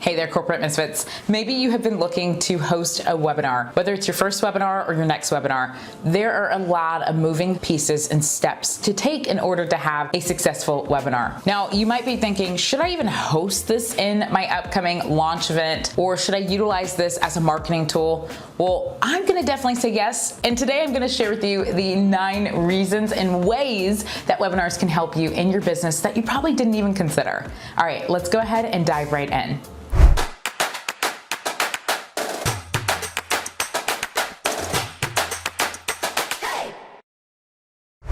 Hey there, corporate misfits. Maybe you have been looking to host a webinar. Whether it's your first webinar or your next webinar, there are a lot of moving pieces and steps to take in order to have a successful webinar. Now, you might be thinking, should I even host this in my upcoming launch event, or should I utilize this as a marketing tool? Well, I'm gonna definitely say yes. And today I'm gonna share with you the 9 reasons and ways that webinars can help you in your business that you probably didn't even consider. All right, let's go ahead and dive right in.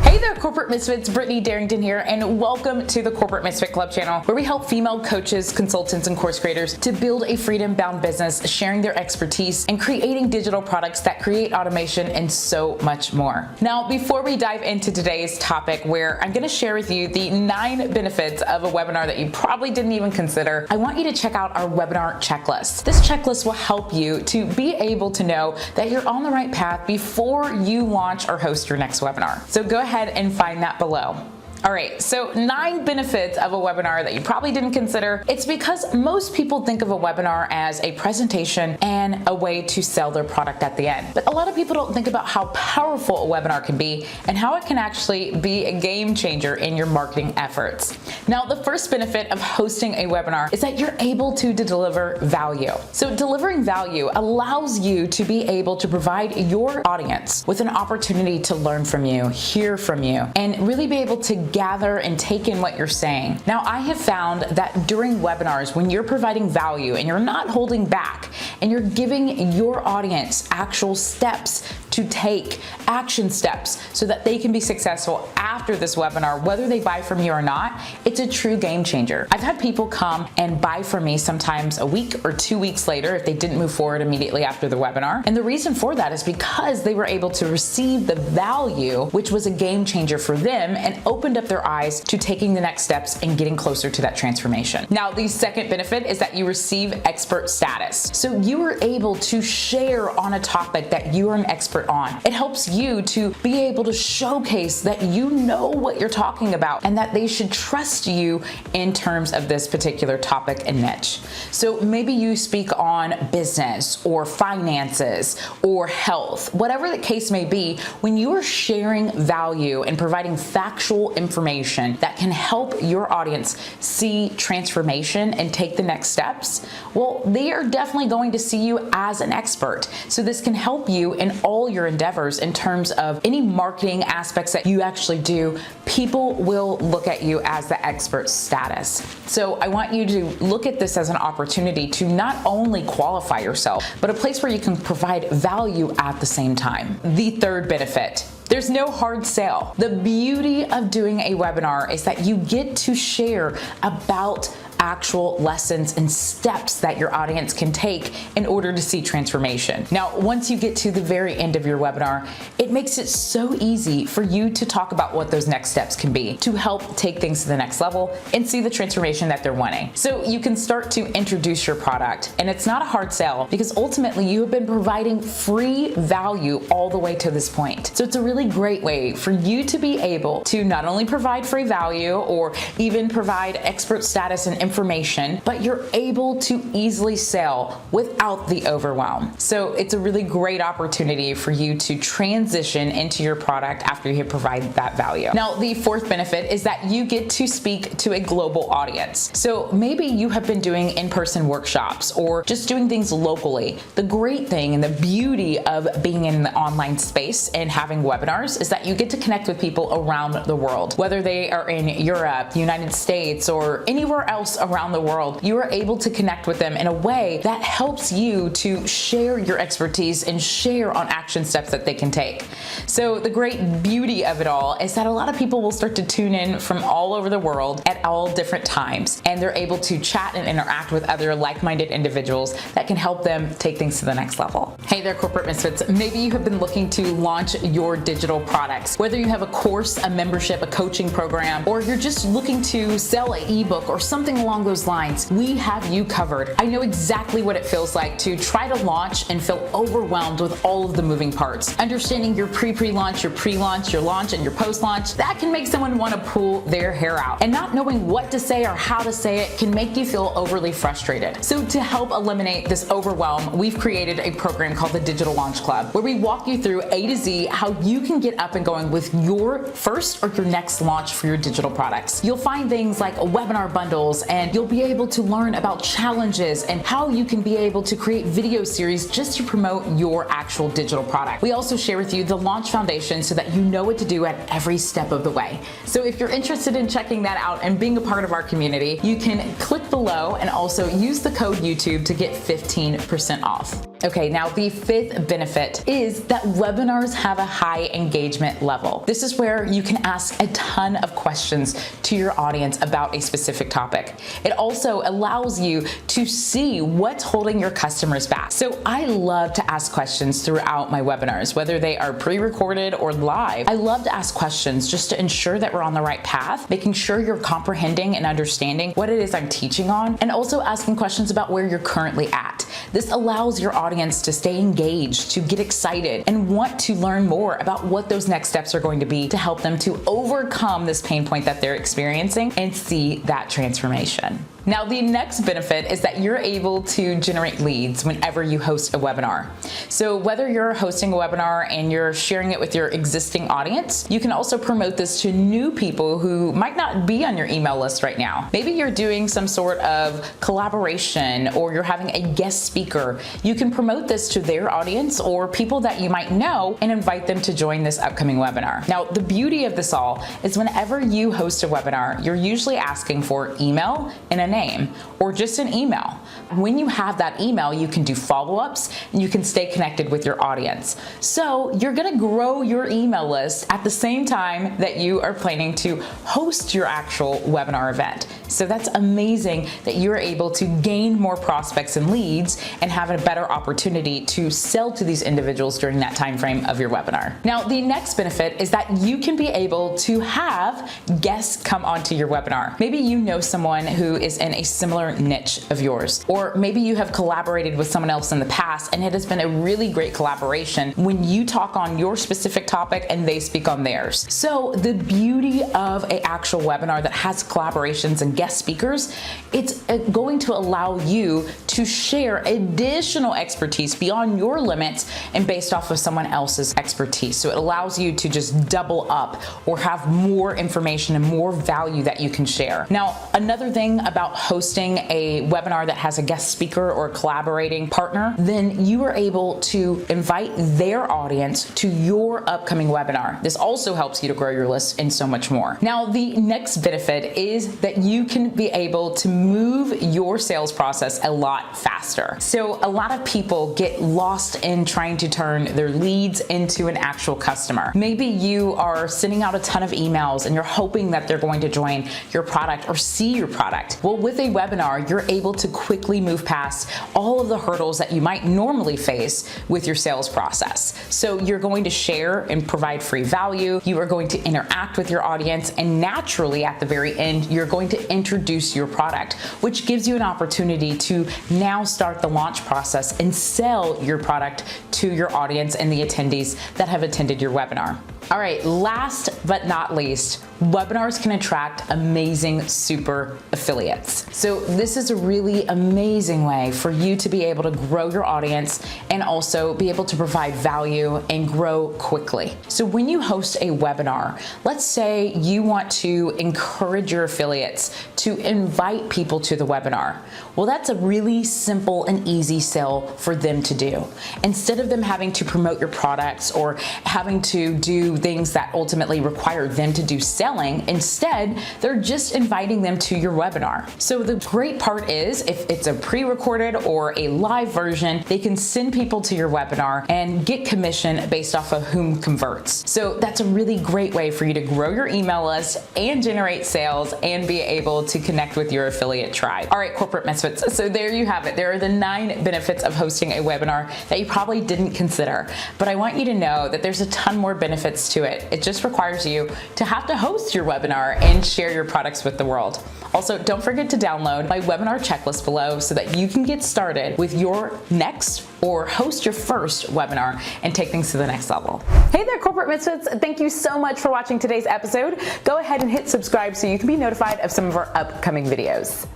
Hey there, corporate misfits. Brittany, Darrington here, and welcome to the Corporate Misfit Club channel, where we help female coaches, consultants, and course creators to build a freedom-bound business, sharing their expertise and creating digital products that create automation and so much more. Now, before we dive into today's topic, where I'm going to share with you the 9 benefits of a webinar that you probably didn't even consider, I want you to check out our webinar checklist. This checklist will help you to be able to know that you're on the right path before you launch or host your next webinar. So go ahead and find that below. All right, so 9 benefits of a webinar that you probably didn't consider. It's because most people think of a webinar as a presentation and a way to sell their product at the end. But a lot of people don't think about how powerful a webinar can be and how it can actually be a game changer in your marketing efforts. Now, the first benefit of hosting a webinar is that you're able to deliver value. So delivering value allows you to be able to provide your audience with an opportunity to learn from you, hear from you, and really be able to gather and take in what you're saying. Now, I have found that during webinars, when you're providing value and you're not holding back and you're giving your audience actual steps to take, action steps, so that they can be successful after this webinar, whether they buy from you or not, it's a true game changer. I've had people come and buy from me sometimes a week or 2 weeks later if they didn't move forward immediately after the webinar. And the reason for that is because they were able to receive the value, which was a game changer for them and opened up their eyes to taking the next steps and getting closer to that transformation. Now, the second benefit is that you receive expert status. So you are able to share on a topic that you are an expert on. It helps you to be able to showcase that you know what you're talking about and that they should trust you in terms of this particular topic and niche. So maybe you speak on business or finances or health, whatever the case may be. When you are sharing value and providing factual information that can help your audience see transformation and take the next steps, well, they are definitely going to see you as an expert. So this can help you in all your endeavors in terms of any marketing aspects that you actually do. People will look at you as the expert status. So I want you to look at this as an opportunity to not only qualify yourself, but a place where you can provide value at the same time. The third benefit: there's no hard sale. The beauty of doing a webinar is that you get to share about actual lessons and steps that your audience can take in order to see transformation. Now, once you get to the very end of your webinar, it makes it so easy for you to talk about what those next steps can be to help take things to the next level and see the transformation that they're wanting. So you can start to introduce your product, and it's not a hard sell because ultimately you have been providing free value all the way to this point. So it's a really great way for you to be able to not only provide free value or even provide expert status and information, but you're able to easily sell without the overwhelm. So it's a really great opportunity for you to transition into your product after you have provided that value. Now, the fourth benefit is that you get to speak to a global audience. So maybe you have been doing in-person workshops or just doing things locally. The great thing and the beauty of being in the online space and having webinars is that you get to connect with people around the world, whether they are in Europe, United States, or anywhere else around the world. You are able to connect with them in a way that helps you to share your expertise and share on action steps that they can take. So the great beauty of it all is that a lot of people will start to tune in from all over the world at all different times, and they're able to chat and interact with other like-minded individuals that can help them take things to the next level. Hey there, corporate misfits. Maybe you have been looking to launch your digital products, whether you have a course, a membership, a coaching program, or you're just looking to sell an ebook or something along those lines, we have you covered. I know exactly what it feels like to try to launch and feel overwhelmed with all of the moving parts. Understanding your pre-launch, your pre-launch, your launch, and your post-launch, that can make someone want to pull their hair out. And not knowing what to say or how to say it can make you feel overly frustrated. So to help eliminate this overwhelm, we've created a program called the Digital Launch Club, where we walk you through A to Z how you can get up and going with your first or your next launch for your digital products. You'll find things like webinar bundles, and you'll be able to learn about challenges and how you can be able to create video series just to promote your actual digital product. We also share with you the launch foundation so that you know what to do at every step of the way. So if you're interested in checking that out and being a part of our community, you can click below and also use the code YouTube to get 15% off. Okay, now the fifth benefit is that webinars have a high engagement level. This is where you can ask a ton of questions to your audience about a specific topic. It also allows you to see what's holding your customers back. So I love to ask questions throughout my webinars, whether they are pre-recorded or live. I love to ask questions just to ensure that we're on the right path, making sure you're comprehending and understanding what it is I'm teaching on, and also asking questions about where you're currently at. This allows your audience to stay engaged, to get excited, and want to learn more about what those next steps are going to be to help them to overcome this pain point that they're experiencing and see that transformation. Now, the next benefit is that you're able to generate leads whenever you host a webinar. So whether you're hosting a webinar and you're sharing it with your existing audience, you can also promote this to new people who might not be on your email list right now. Maybe you're doing some sort of collaboration or you're having a guest speaker. You can promote this to their audience or people that you might know and invite them to join this upcoming webinar. Now, the beauty of this all is whenever you host a webinar, you're usually asking for email and a name, or just an email. When you have that email, you can do follow-ups and you can stay connected with your audience. So you're gonna grow your email list at the same time that you are planning to host your actual webinar event. So that's amazing that you're able to gain more prospects and leads and have a better opportunity to sell to these individuals during that time frame of your webinar. Now, the next benefit is that you can be able to have guests come onto your webinar. Maybe you know someone who is in a similar niche of yours, or maybe you have collaborated with someone else in the past and it has been a really great collaboration when you talk on your specific topic and they speak on theirs. So the beauty of an actual webinar that has collaborations and guest speakers, it's going to allow you to share additional expertise beyond your limits and based off of someone else's expertise. So it allows you to just double up or have more information and more value that you can share. Now, another thing about hosting a webinar that has a guest speaker or a collaborating partner, then you are able to invite their audience to your upcoming webinar. This also helps you to grow your list and so much more. Now, the next benefit is that you can be able to move your sales process a lot faster. So a lot of people get lost in trying to turn their leads into an actual customer. Maybe you are sending out a ton of emails and you're hoping that they're going to join your product or see your product. Well, with a webinar, you're able to quickly move past all of the hurdles that you might normally face with your sales process. So you're going to share and provide free value. You are going to interact with your audience, and naturally at the very end, you're going to introduce your product, which gives you an opportunity to now start the launch process and sell your product to your audience and the attendees that have attended your webinar. All right, last but not least, webinars can attract amazing super affiliates. So this is a really amazing way for you to be able to grow your audience and also be able to provide value and grow quickly. So when you host a webinar, let's say you want to encourage your affiliates to invite people to the webinar. Well, that's a really simple and easy sell for them to do. Instead of them having to promote your products or having to do things that ultimately require them to do selling, instead, they're just inviting them to your webinar. So the great part is, if it's a pre-recorded or a live version, they can send people to your webinar and get commission based off of whom converts. So that's a really great way for you to grow your email list and generate sales and be able to connect with your affiliate tribe. All right, corporate misfits. So there you have it. There are the 9 benefits of hosting a webinar that you probably didn't consider, but I want you to know that there's a ton more benefits benefits to it. It just requires you to have to host your webinar and share your products with the world. Also, don't forget to download my webinar checklist below so that you can get started with your next or host your first webinar and take things to the next level. Hey there, Corporate Misfits. Thank you so much for watching today's episode. Go ahead and hit subscribe so you can be notified of some of our upcoming videos.